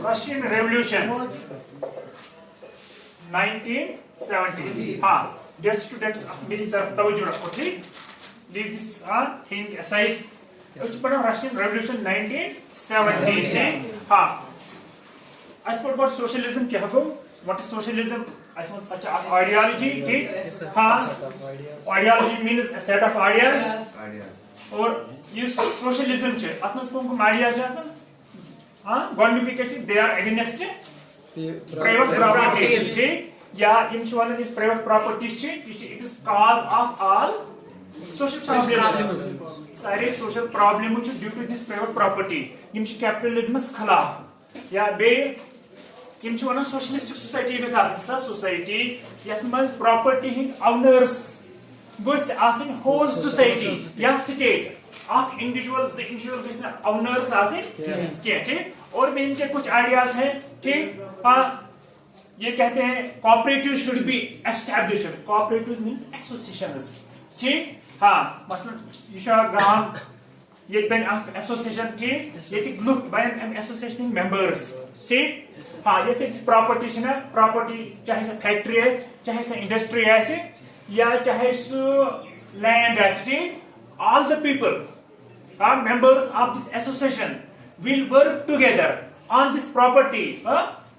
Russian Revolution 1917. हाँ, dear students, मेरी तरफ तवज्जो रखो, ठीक? Leave this thing aside. Russian Revolution 1917. ठीक? हाँ. I spoke about socialism. क्या है? What is socialism? I suppose such an ideology. ठीक? हाँ. Ideology means a set of ideas. और ये socialism चे. आपने उसको ideas जासा? हाँ. Government they are against private property. ठीक? या इन शवालन is private property चे. It is cause of all social problems. सारे social problems चे due to this private property. इन चे capitalism खिलाफ. या बे इन चे वना socialistic society में साथ society या मज़ property हिंद owners goods आसिन whole society या state आप individuals किसने owners आसिन क्या ठीक और भी इनके कुछ ideas हैं ठीक ये कहते हैं cooperative should be established. Cooperatives means associations. ठीक हाँ मसलन ये शायद ग्राम ये बन association ठीक ये थी group by association members ठीक हाँ जैसे property है ना property चाहे से factory है चाहे से industry है या चाहे से land है ठीक all the people are members of this association will work together on this property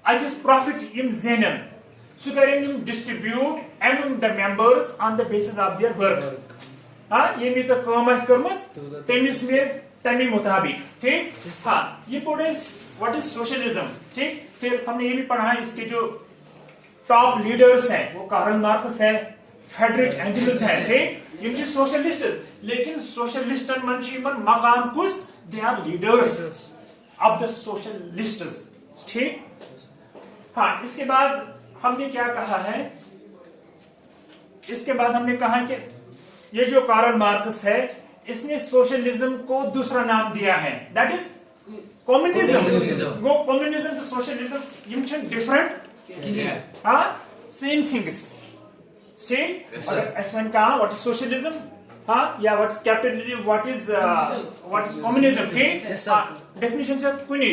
I just profit in Zenon. So can distribute among the members on the basis of their work. हाँ ये भी तो commerce कर्मत तेमिस में तेमी मुताबिक ठीक हाँ ये पूरे what is socialism ठीक फिर हमने ये भी पढ़ा है इसके जो टॉप लीडर्स हैं वो कार्ल मार्क्स हैं फ्रेडरिक एंजल्स हैं ठीक ये जो सोशलिस्ट लेकिन सोशलिस्टन मंचीमन मकान कुछ they are leaders of the socialists ठीक हाँ इसके बाद हमने क्या कहा है इसके बाद हमने कहा कि ये जो कार्ल मार्क्स है इसने सोशलिज्म को दूसरा नाम दिया है दैट इज कम्युनिज्म वो कम्युनिज्म तो सोशलिज्म यम छ डिफरेंट हाँ सेम थिंग्स ठीक अगर एसवन कहा व्हाट इज सोशलिज्म हाँ या what is capitalism what is communism ठीक डेफिनेशन छ कुनी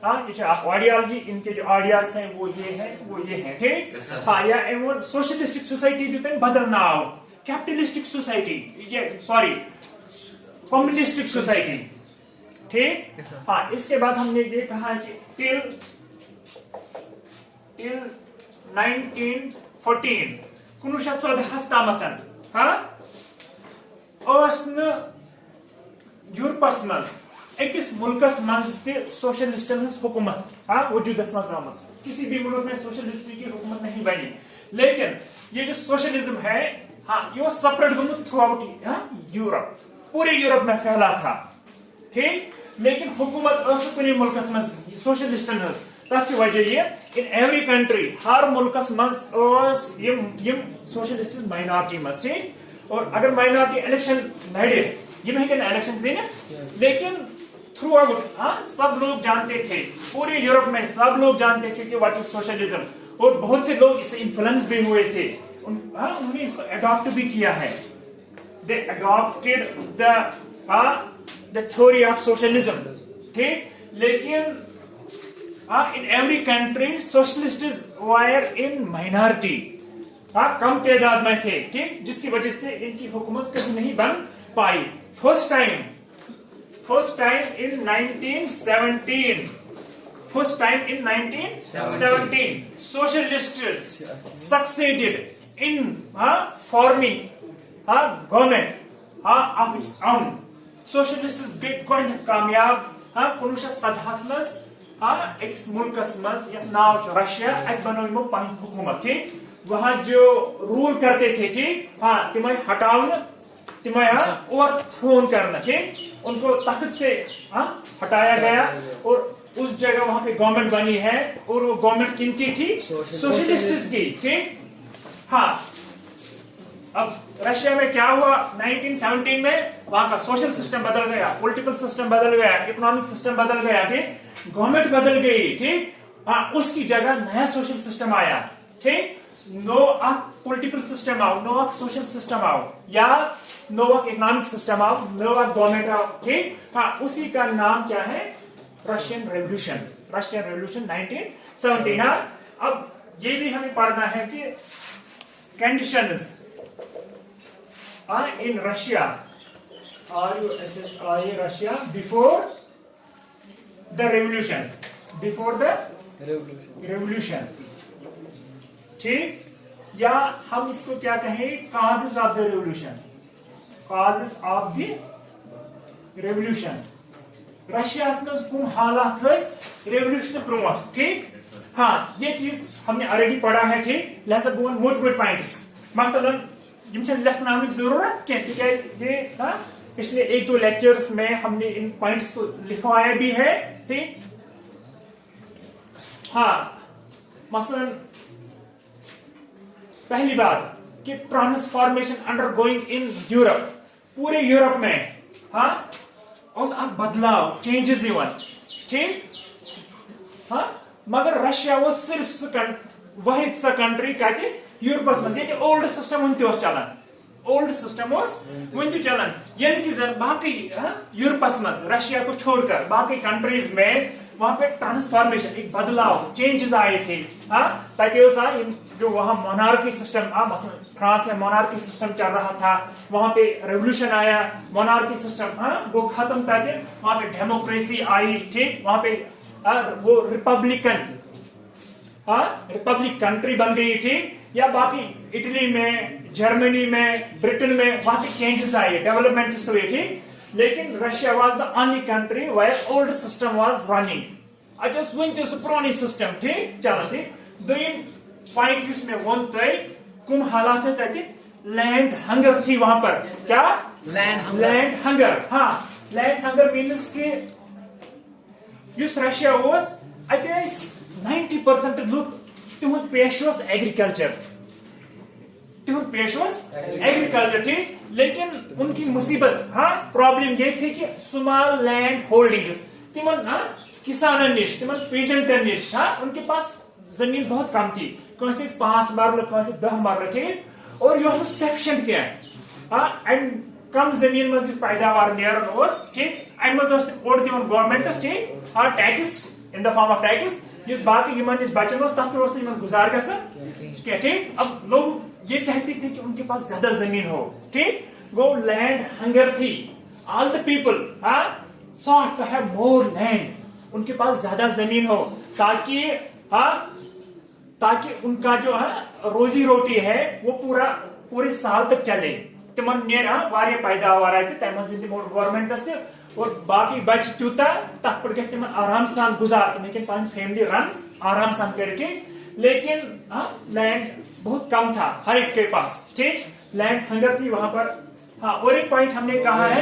हाँ ये आइडियोलॉजी इनके जो आइडियाज हैं वो ये है ठीक हाँ या एवं सोशलिस्टिक सोसाइटी जो थे बदलना हो कैपिटलिस्टिक सोसाइटी ये सॉरी कम्युनिस्टिक सोसाइटी ठीक हाँ इसके बाद हमने ये कहा कि टिल 1914 1914 तामतन हाँ यूरोपस मज एकस मुल्कस मज सोशलिस्टन हुकूमत हाँ वजूदस मज आमज किसी भी मुल्क में सोशलिस्ट की हुकूमत नहीं बनी लेकिन ये जो सोशलिज्म है हाँ ये सेपरेट गुम थ्रू आउट यूरोप पूरे यूरोप में फैला था ठीक लेकिन हुकूमत कुनी मुल्कस मज सोशलिस्टन तथ वजह ये इन एवरी कंट्री हर मुल्कस मज यम सोशलिस्ट माइनॉरिटी मज ठीक और अगर माइनॉरिटी इलेक्शन लड़े ये नहीं कहना इलेक्शन जीने लेकिन थ्रू आउट सब लोग जानते थे पूरे यूरोप में सब लोग जानते थे कि व्हाट इज सोशलिज्म और बहुत से लोग इससे इन्फ्लुएंस भी हुए थे उन्होंने इसको अडॉप्ट भी किया है they adopted the theory of socialism ठीक लेकिन in every country socialists were in minority कम तादाद में थे ठीक जिसकी वजह से इनकी हुकूमत कभी नहीं बन पाई first time in 1917 socialists succeeded in forming government of its own socialists gone कामयाब 1917 मज एक मुल्कस मज नाव रशिया बनो पन हुकूमत ठीक वहां जो रूल करते थे ठीक हाँ तिमें हटाउन तिमें ओवरथ्रोन करना ठीक उनको तख्त से हटाया गया और उस जगह वहां पे गवर्नमेंट बनी है और वो गवर्नमेंट किनकी थी सोशलिस्ट की ठीक हाँ अब रशिया में क्या हुआ 1917 में वहां का सोशल सिस्टम बदल गया पॉलिटिकल सिस्टम बदल गया इकोनॉमिक सिस्टम बदल गया ठीक गवर्नमेंट बदल गई ठीक हाँ उसकी जगह नया सोशल सिस्टम आया, ठीक, नो पॉलिटिकल सिस्टम आओ, नो सोशल सिस्टम आओ, या नो इकोनॉमिक सिस्टम आओ, नो गवर्नमेंट आओ, ठीक, हाँ उसी का नाम क्या है, रशियन रेवोल्यूशन, रशियन रेवोल्यूशन 1917। हाँ अब ये भी हमें पढ़ना है कि conditions in Russia, RUSSIA, Russia before the revolution, before the revolution, ठीक, या हम इसको क्या कहें, causes of the revolution, causes of the revolution। Russia में कम हालात रेवोल्यूशन ब्रोट, ठीक, हाँ ये चीज हमने ऑलरेडी पढ़ा है, ठीक, लिहाजा बह मोट मोट पॉइंट्स, मसलन लिखना की जरूरत क्या, ये पिछले 1-2 लेक्चर्स में हमने इन पॉइंट्स को लिखवाया भी है, ठीक, हाँ मसलन पहली बात कि ट्रांसफॉर्मेशन अंडरगोइंग इन यूरोप, पूरे यूरोप में हाँ उस बदलाव चेंजेस इवन, ठीक, हाँ मगर रशिया वो सिर्फ वही सा कंट्री कहते यूरोपस में ओल्ड सिस्टम वन चलान, ओल्ड सिस्टम वन चलान, यानी कि बाकी यूरोपस में रशिया को छोड़कर बाकी कंट्रीज में वहां पे ट्रांसफॉर्मेशन, एक बदलाव, चेंजेस आए थे, जो वहां मोनार्की सिस्टम, मसलन फ्रांस में मोनार्की सिस्टम चल रहा था, वहां पे रेवोल्यूशन आया, मोनार्की सिस्टम वो खत्म करके वहां पे डेमोक्रेसी आई, ठीक, वहां पे वो रिपब्लिकन रिपब्लिक कंट्री बन गई थी, या बाकी इटली में, जर्मनी में, ब्रिटेन में वहां से चेंजेस आए, डेवलपमेंट हुए थी, लेकिन Russia was the only country where old system was running, अजस वंत पुरानी सिस्टम, ठीक, चलो ठीक, दोयम पॉइंट इसमें वन तय कुम हालात है, लैंड हंगर थी वहां पर, क्या लैंड हंगर, हाँ लैंड हंगर मीन्स के युस रशिया वाज आई थिंक 90% लुक तुहद पेश एग्रीकल्चर, तुहद पेश एग्रीकल्चर, ठीक, लेकिन उनकी मुसीबत, हाँ प्रॉब्लम ये थी कि स्मॉल लैंड होल्डिंग्स, तिमन किसानन निश, तिमन पीजेंटन निश, हाँ उनके पास जमीन बहुत कम थी, कौन से 5 मरल, कौन से 10 मरल, ठीक, और यह सफिशिएंट क्या है, हाँ एंड कम जमीन में पैदावार नेरन, ठीक, अमे ओड दिवन गवर्नमेंट, ठीक, हाँ tax in the form of tax, जिस बाकी बचन तथ पे गुजार गया, ठीक, अब लोग ये चाहते थे कि उनके पास ज्यादा जमीन हो, ठीक, वो लैंड हंगर थी, all the people sought to have more land, उनके पास ज्यादा जमीन हो, ताकि ताकि उनका जो है रोजी रोटी है वो पूरे साल तक चले, तिमन वारिया पैदावार आए तमें गवर्नमेंट और बाकी बच तूता तथ पे तिमन आराम सान गुजार, तुम हेकन पन फैमिली रन आराम सान कर, लेकिन लैंड बहुत कम था हर एक के पास, ठीक, लैंड हंगर थी वहां पर, हाँ और एक पॉइंट हमने कहा है,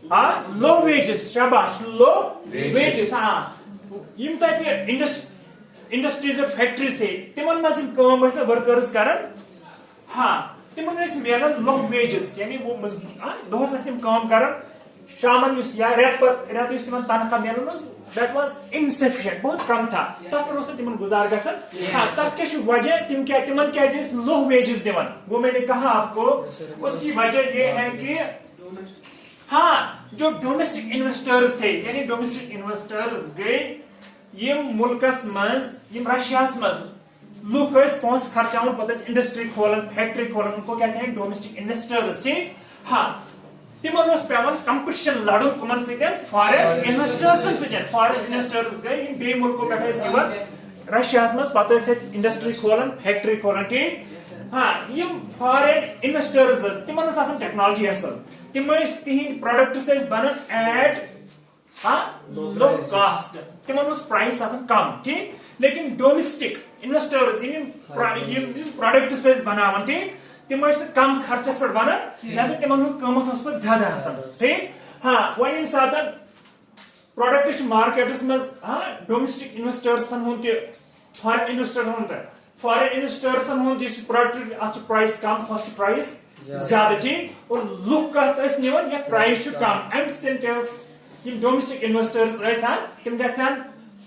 हाँ लो वेजेस, शाबाश लो वेजेस, हाँ इंडस्ट्रीज और फैक्ट्रीज थे तिमन मज वर्कर्स करन, हाँ तिमन मिलन लो वेजेस, यानी वो दोहस तिम काम करन, शामन या रेत तिमन तनख्वाह मिलन दैट वाज इनसफिशिएंट, बहुत कम था, तथ पे तिमन गुजार गसन, हाँ तथ क्या वजह, तिमन क्या लो वेजेस दिवन, वो मैंने कहा आपको, उसकी वजह ये है कि हाँ जो डोमेस्टिक इन्वेस्टर्स थे, यानी डोमेस्टिक इन्वेस्टर्स गए यम मुल्कस मज, यम रशियास मज लुक पॉन्स खर्चावन पे इंडस्ट्री खोलन, फैक्ट्री खोलन, उनको क्या कहते हैं डोमेस्टिक इन्वेस्टर्स, ठीक, हाँ तिमन पेवन कंपटीशन लड़न कमन फॉरेन इन्वेस्टर्स, फॉरेन इन्वेस्टर्स गए बे मुल्कों पे रशियास मज पे इंडस्ट्री खोलन, फैक्ट्री खोलन, ठीक, हाँ यम फॉरेन इन्वेस्टर्स तिमन टेक्नोलॉजी असल, तिम तिहद प्रोडक्ट्स बनन एट लो कास्ट, तिमन प्राइस कम, ठीक, लेकिन डोमेस्टिक इन्वेस्टर्स प्रोडक्ट्स बनावन, ठीक, तिम कम खर्चस पे बनान, लिहाजा तिमन कीमत पे ज्यादा आसान, ठीक, हाँ वन इन सात प्रोडक्ट मार्केटस मज domestic investors foreign investor foreign investors product price कम, कॉस्ट प्राइस ज्यादा, ठीक, और लुक निवन या प्राइस कम, डोमेस्टिक इन्वेस्टर्स तिम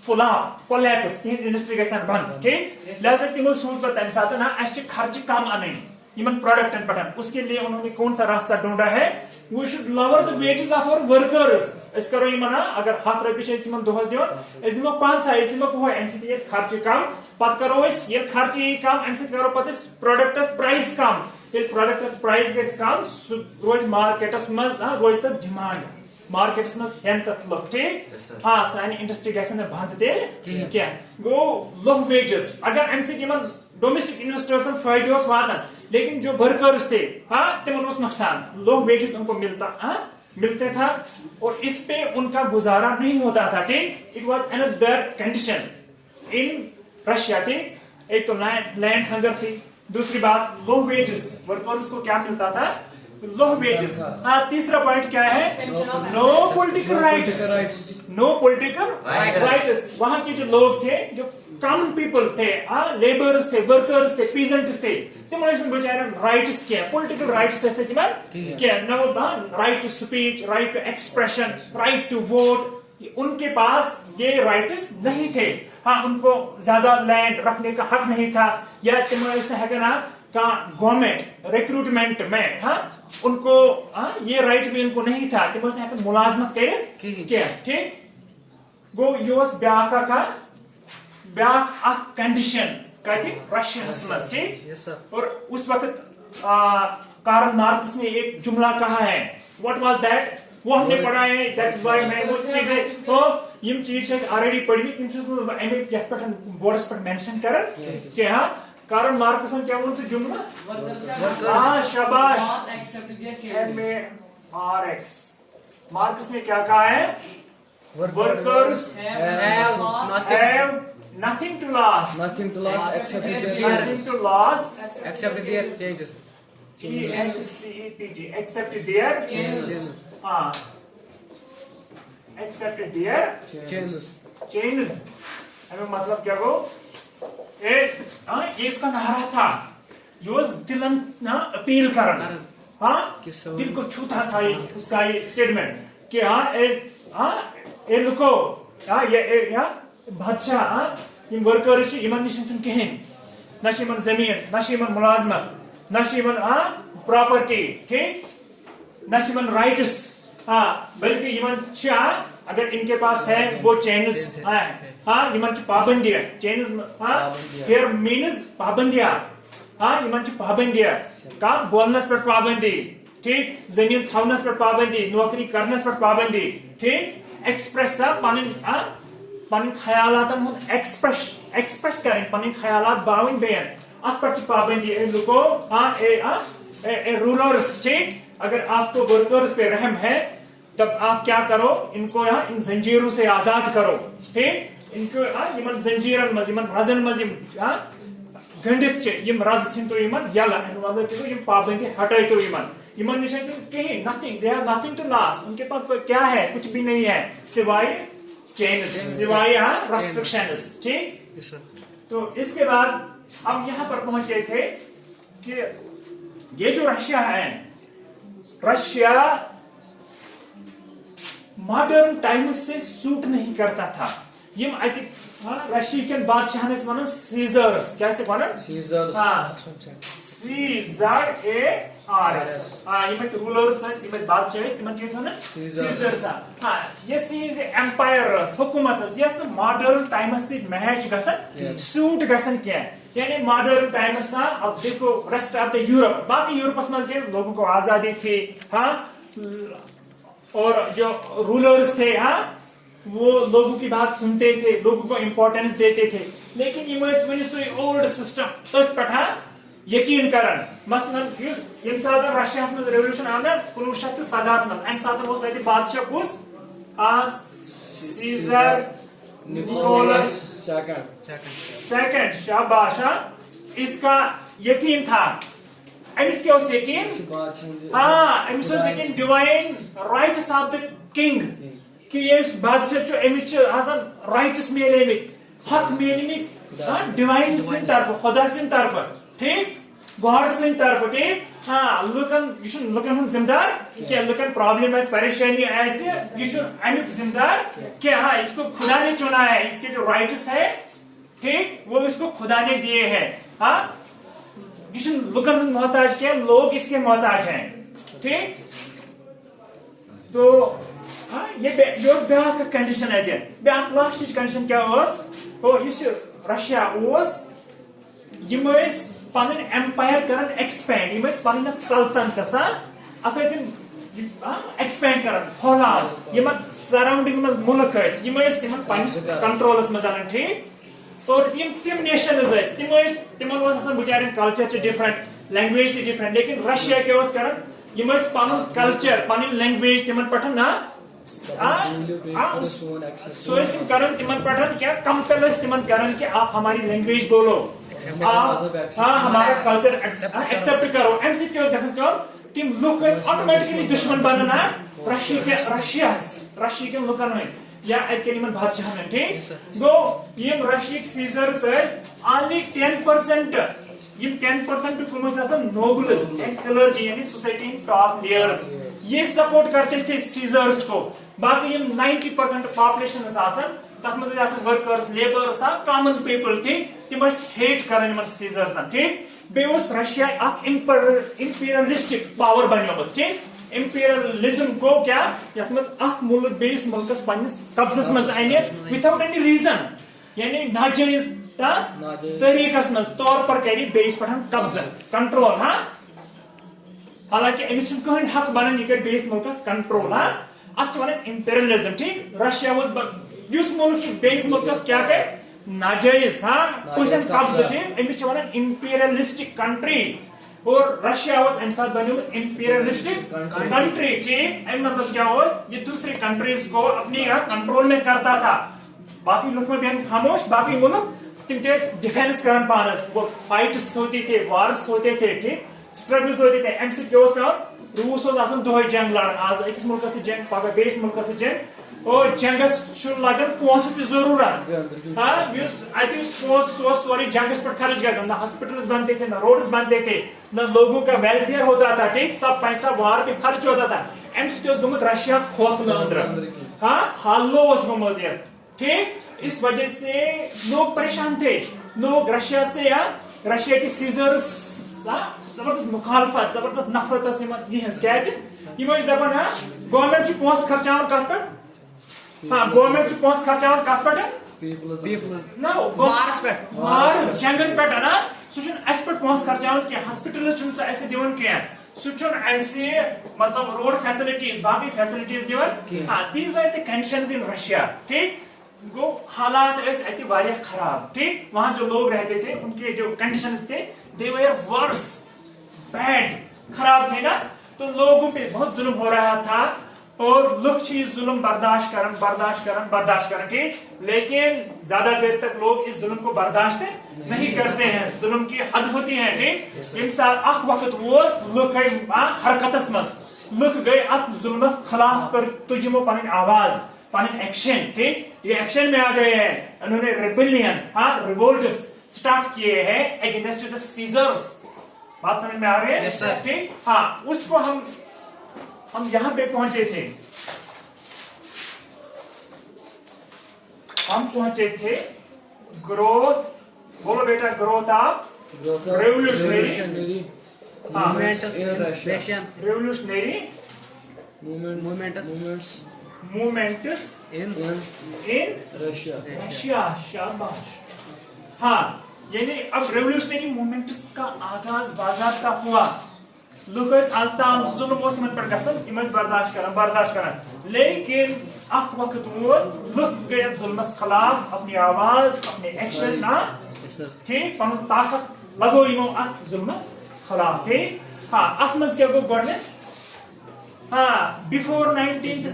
flop, collapse, industry gets band. Okay? Let's say timo soon पर तम साथ ना ऐसे खर्च कम आने इमन प्रोडक्ट एंड पैटर्न उसके लिए उन्होंने कौन सा रास्ता ढूंढा है we should lower the wages of our workers इस करो इमना अगर हाथ रपी से इमन दोहस दिवन इस दिनो 5 इस दिनो को है एमसीटी इस खर्च कम पत करो इस ये खर्च ही कम एमसीटी करो पत इस प्रोडक्टस प्राइस कम ये प्रोडक्टस प्राइस के कम रोज मार्केटस मज रोज तक डिमांड मार्केटस मज हेन तक लगते हाँ साइन इंडस्ट्री कैसे न भांतते क्या गो लो वेजेस अगर एमसीटी इमन डोमेस्टिक इन्वेस्टर्स फायदे उस वादन लेकिन जो वर्कर्स थे हाँ तिमन उस नुकसान लो वेजेस उनको मिलते था और इस पे उनका गुजारा नहीं होता था ठीक it was another condition in Russia ठीक एक तो लैंड हंगर थी दूसरी बात लो वेजेस वर्कर्स को क्या मिलता था लो वेजेस हाँ तीसरा पॉइंट क्या है no political rights no political rights वहां के जो लोग थे जो कॉमन पीपल थे लेबर्स थे वर्कर्स थे पीजेंट्स थे बेचारे राइट्स क्या पॉलिटिकल राइट्स क्या no right to speech right to expression right to vote उनके पास ये राइट्स नहीं थे हाँ उनको ज्यादा लैंड रखने का हक नहीं था या गवर्नमेंट रिक्रूटमेंट में हाँ उनको ये राइट भी उनको नहीं था मुलाजमत करे क्या ठीक गो यूएस ब्याह का ब्याह कंडीशन कहते रशिया ठीक और उस वक्त कार्ल मार्क्स ने एक जुमला कहा है व्हाट वाज दैट वो हमने पढ़ा है दैट्स व्हाई मैं वो चीजें तो यम चीज है ऑलरेडी पढ़ी यम चीज एम यथ पर बोर्ड्स पर मेंशन कर कि हां कार्ल मार्क्स ने क्या उनसे जुमला हां शाबाश MARX मार्क्स ने क्या कहा है workers have nothing to lose except their changes except their changes except their changes हमें मतलब क्या वो ये इसका नारा था यूएस दिलन ना अपील करना हाँ दिल को छूता था उसका ये स्टेटमेंट कि ए लुको ये बादशाह यम वर्कर्स यमन निश कहें न जमीन न मुलाजमत न प्रॉपर्टी ठीक न राइट्स बल्कि यमन अगर इनके पास है वो चेंजेस हाँ यमन पाबंदियां चेंजेस हियर मीन्स पाबंदियां यमन पाबंदियां का बोलनस पर पाबंदी ठीक जमीन थवनस पर पाबंदी नौकरी करनस पर पाबंदी ठीक एक्सप्रेस पन ख्यालातन हुन एक्सप्रेस करें पन ख्यालात बावन बयान अत पर पाबंदी लुको रूलर्स ठीक अगर आपको वर्कर्स पे रहम है तब आप क्या करो इनको इन जंजीरों से आजाद करो ठीक इनको यमन जंजीरन मज यमन रजन मज गंडित यम रज तो यमन यला मतलब यम पाबंदी हटाई तो यमन निश कहीं nothing they have nothing to lose उनके पास क्या है कुछ भी नहीं है सिवाय चेंजेस सिवाय रेस्ट्रिक्शंस ठीक तो इसके बाद हम यहाँ पर पहुंचे थे कि ये जो रशिया है रशिया मॉडर्न टाइम्स से सूट नहीं करता था यम रशिया के बादशाह वन सीजर्स क्या से वन CZARS रूलर्स बादशाह सीजर्स ये सीज एम्पायर्स हुकूमत ये मॉडर्न टाइम्स से मैच गसन सूट गसन क्या यानी मॉडर्न टाइम्स अब देखो रेस्ट ऑफ द यूरोप बाकी यूरोपस में लोगों को आजादी थी हाँ और जो रूलर्स थे हाँ वो लोगों की बात सुनते थे लोगों को इंपॉर्टेंस देते थे लेकिन ये ओल्ड सिस्टम तो पठा यकीन करन मसलन यम सात रशिया में रेवोल्यूशन आव ना 1917 में अम सात बादशाह कुस सीजर निकोलस सेकंड शाबाश इसका यकीन था अमिस क्या यकीन अमिस यकीन divine rights of the king कि ये बादशाह अमिस राइट्स मिले हक मिले डिवाइन सिंद तरफ खुदा सिंद तरफ ठीक गॉड सिंद तरफ ठीक हाँ लुकन ये लुकन हूँ जिम्मेदार क्या लुकन प्रॉब्लम है परेशानी ऐसे ये अमिक जिम्मेदार क्या हाँ इसको खुदा ने चुना है इसके जो राइट्स है ठीक वो इसको खुदा ने दिए हैं हाँ ये लुकन मोहताज क्या लोग इसके मोहताज हैं ठीक तो हाँ ये ब्याक कंडीशन है ब्याक लास्ट कंडीशन क्या तो इस रशिया यम पन एम्पायर कर एक्सपेंड पन सल्तनत अत एक्सपेंड कर फौलाद यम सराउंडिंग मज मुल्क तिम कंट्रोलस मज अन ठीक और तिम नेशनज तिमन बिचार कल्चर डिफरेंट लैंग्वेज डिफरेंट लेकिन रशिया क्या कर पन कल्चर पन लैंग्वेज तिमन पे ना तिमन पे क्या कंपेल तिमन कर कि आप हमारी लैंग्वेज बोलो हमारा कल्चर एक्सेप्ट करो अम तिम लुक ऑटोमेटिकली दुश्मन बनना रशिया के लुकन या बादशाह ठीक गो Russia czars only 10% 10% nobles and clergy यानी सोसाइटी टॉप लेयर्स ये सपोर्ट करते थे सीजर्स को बाकी 90% पॉपुलेशन तथ वर्कर्स लेबर्स कॉमन पीपल ठीक तिम हेट कर सीजर्स ठीक बे रशिया इंपीरियलिस्टिक पावर बनियोमुत ठीक इंपीरियलिज्म को क्या मुल्क बेस मुल्कस पन्निस कब्जस मज अने विदाउट एनी रीजन यानी नाजायज तरीकस मज तौर पर कर बेस पे कब्जा कंट्रोल हाँ हालांकि अमिस कहीं हक बन यह कर बेस मुल्कस कंट्रोल हाँ अत इंपीरियलिज्म ठीक रशिया उस मुल्क बेस मुल्कस क्या कर नाजायज हाँ कब्जा ठीक अमिस इंपीरियलिस्टिक कंट्री और रशिया बनो इंपीरियलिस्टिक कंट्री ठीक मतलब क्या ये दूसरी कंट्रीज को अपनी कंट्रोल में करता था बाकी लोग में खामोश बाकी मुल्क तिम डिफेंस कर पान वो फाइट्स होती थे वार्स होते थे ठीक स्ट्रगल्स होते थे अम पे रूस दुह जंग लड़न आज अकिस मुल्क जंग पगह बेस मुल्क जंग और जंगस लगन पोस जरूरत हाँ पोस सोरे जंगस पे खर्च गया हॉस्पिटल्स बनते थे न रोड्स बनते थे न लोगों का वेलफेयर होता था ठीक सब पैसा वार पे खर्च होता था अम गुमुत रशिया खोखन अंदर हाँ हल्लो गुमुत ठीक इस वजह से लोग परेशान थे लोग रशिया से या रशिया के सीजर्स जबरदस्त मुखालफत जबरदस्त नफरत दपान हाँ गवर्नमेंट पोस खर्चान कत पे हाँ गवर्नमेंट पोस खर्चान कत पे जंगन पे ना सह पे पोस खर्चान क्या हॉस्पिटल्स दिवन क्या मतलब रोड फैसिलिटीज बाकी फैसिलिटीज दिवन हाँ these were the conditions in Russia ठीक गो हालात खराब ठीक वहां जो लोग रहते थे उनके जो कंडीशंस थे दे वर वर्स बैड खराब थे ना तो लोगों पे बहुत जुल्म हो रहा था और लोग चीज जुल्म बर्दाश्त करन ठीक लेकिन ज्यादा देर तक लोग इस जुल्म को बर्दाश्त नहीं करते हैं जुल्म की हद होती है ठीक अख वक्त वो लुक हरकतस मज लुक गए अत जुल्मस खिलाफ कर तुझमो पन आवाज पन एक्शन ठीक ये एक्शन में आ गए हैं उन्होंने रिबेलियन रिवोल्ट्स स्टार्ट किए हैं अगेंस्ट द सीजर्स बात समझ में आ रही है yes, ठीक हाँ उसको हम यहां पे पहुंचे थे हम पहुंचे थे ग्रोथ बोलो बेटा growth of revolutionary revolutionary movements in Russia शाबाश हाँ यानी अब रेवोल्यूशनरी मूवमेंट्स का आगाज बाज़ाब्ता हुआ लोग आज ताम जुल्म पर बर्दाश्त कर लेकिन अख वक्त वो लुक गए जुल्मस खिलाफ अपनी आवाज अपने एक्शन ना ठीक पन ताकत लगो यमो अख जुल्मस खिलाफ ठीक हाँ अथ मज क्या गो गवर्नमेंट हाँ बिफोर 19th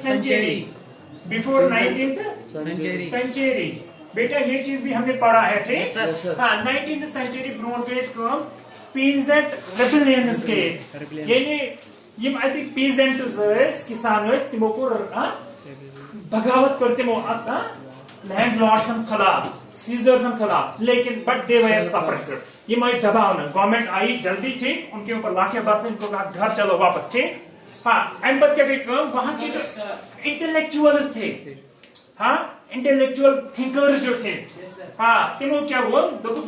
सेंचुरी बेटा ये चीज भी हमने पढ़ा है ठीक हाँ 19th सेंचुरी ब्रोड गए पीजेंट रेबेलियंस के यानी यम अति पीजेंट्स किसान तिमो को बगावत कर तिमो लैंड लॉर्ड्स खिलाफ सीजर्स खिलाफ, लेकिन बट दे वर सप्रेस्ड, ये मैं दबाव न, गवर्नमेंट आई जल्दी ठीक, उनके ऊपर लाठियां बरसे, इनको कहा घर चलो वापस, ठीक। हाँ, एंड बट क्या काम, वहां के जो इंटेलेक्चुअल्स थे, हाँ इंटेलेक्चुअल थिंकर्स जो थे, हाँ तिमो क्या हुआ,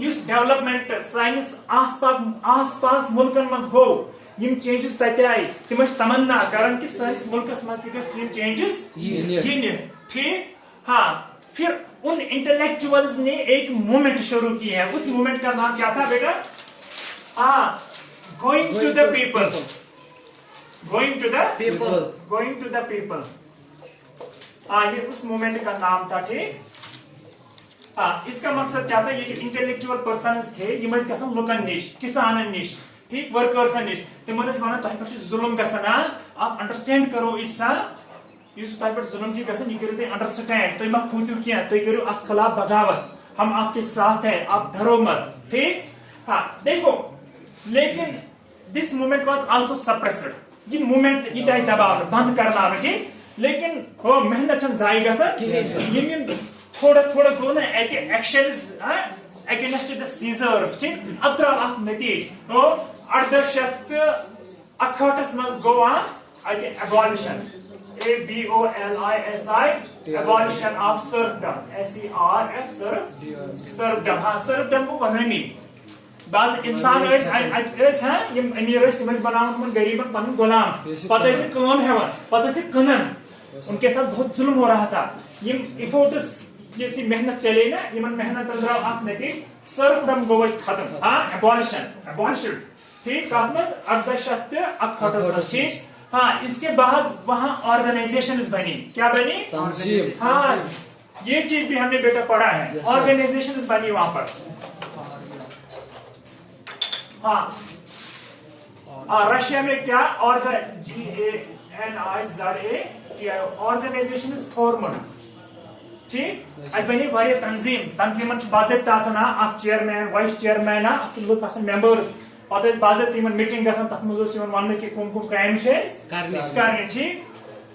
इस डेवलपमेंट साइंस आस-पास मुल्कन मज गो, यम चेंजेस तते आई, तिम तमन्ना करन कि साइंस मुल्कस मज यम चेंजेस गिन, ठीक। हाँ, फिर उन इंटेलेक्चुअल्स ने एक मूवमेंट शुरू की है, उस मूवमेंट का नाम क्या था बेटा? हाँ, going to the people, going to the people, going to the people. हाँ, ये उस मूवमेंट का नाम था, ठीक। हाँ, इसका मकसद क्या था? ये जो इंटेलेक्चुअल पर्सन्स थे, ये मज गसन लुकन निश, किसानन निश, ठीक, वर्कर्स निश, तिमन वन तुह पे जुल्म गसन, आप अंडरस्टैंड करो इसा, तुह पे जुल्म गसन, ये करो अंडरस्टैंड, तुम मत खूंचो क्या, तुम करो अत खिलाफ बगावत, हम आपके साथ हैं, आप डरो मत, ठीक। हाँ देखो, लेकिन this movement was also suppressed, जिन मूवमेंट ये दबाव बंद करना, ठीक, लेकिन हो मेहनत जाय गसन, थोड़ा थोड़ा गो ना एक्शंस अगेंस्ट द सीजर्स, ठीक। अब द्राव अख नतीज, 1868 मज गो abolition, ABOLISI, abolition of serfdom, SERF, serfdom. हाँ, सर्फडम को बनमी बाज इंसान अमीर तम बनान गरीबन पन गुलाम, पता काम हेवन, पता कनन, उनके साथ बहुत जुल्म हो रहा था। ये इफोर्ट्स जैसी मेहनत चले ना, ये मेहनत अंदर आप नतीज सर्फडम गो खत्म। हाँ, एबॉलिशन, ठीक, 1868, ठीक। हाँ, इसके बाद वहां ऑर्गेनाइजेशंस बनी, क्या बनी? हाँ, ये चीज भी हमने बेटा पढ़ा है, ऑर्गेनाइजेशंस बनी वहां पर। हाँ, रशिया में क्या ऑर्गेनाइजेशन इज फॉर्मल, ठीक। बने वारिया तंजीमन बाज़ाब्ता आसान, चेयरमैन, वाइस चेयरमैन, मेंबर्स, पता बाज़ाब्ता मीटिंग गसन, तथ मज वन कि कुम क्राइम करने, ठीक।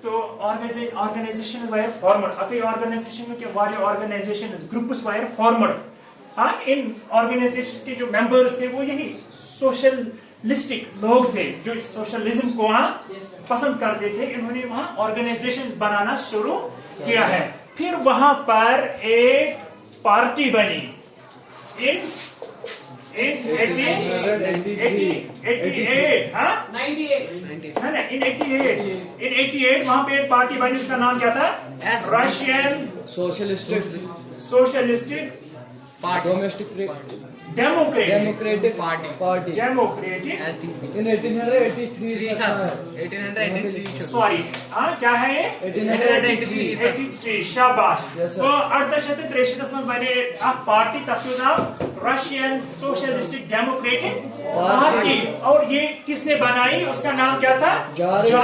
तो ऑर्गेनाइजेशन वारिया फॉर्मल, अभी ऑर्गेनाइजेशन में क्या वारिया ऑर्गेनाइजेशन ग्रुप्स वारिया फॉर्मल। हाँ, इन ऑर्गेनाइजेशन के जो मेंबर्स थे वो यही सोशलिस्टिक लोग थे, जो सोशलिज्म को वहां पसंद करते थे। इन्होंने वहां ऑर्गेनाइजेशंस बनाना शुरू किया है। फिर वहां पर एक पार्टी बनी इन 88, हाँ 88 वहां पे एक पार्टी बनी, उसका नाम क्या था? Russian socialistic democratic party in 1883 sorry, हाँ क्या है ये? 1883, शाबाश। तो 1863 में बने पार्टी, तब नाम रशियन सोशलिस्टिक डेमोक्रेटिक पार्टी, और ये किसने बनाई? उसका नाम क्या था?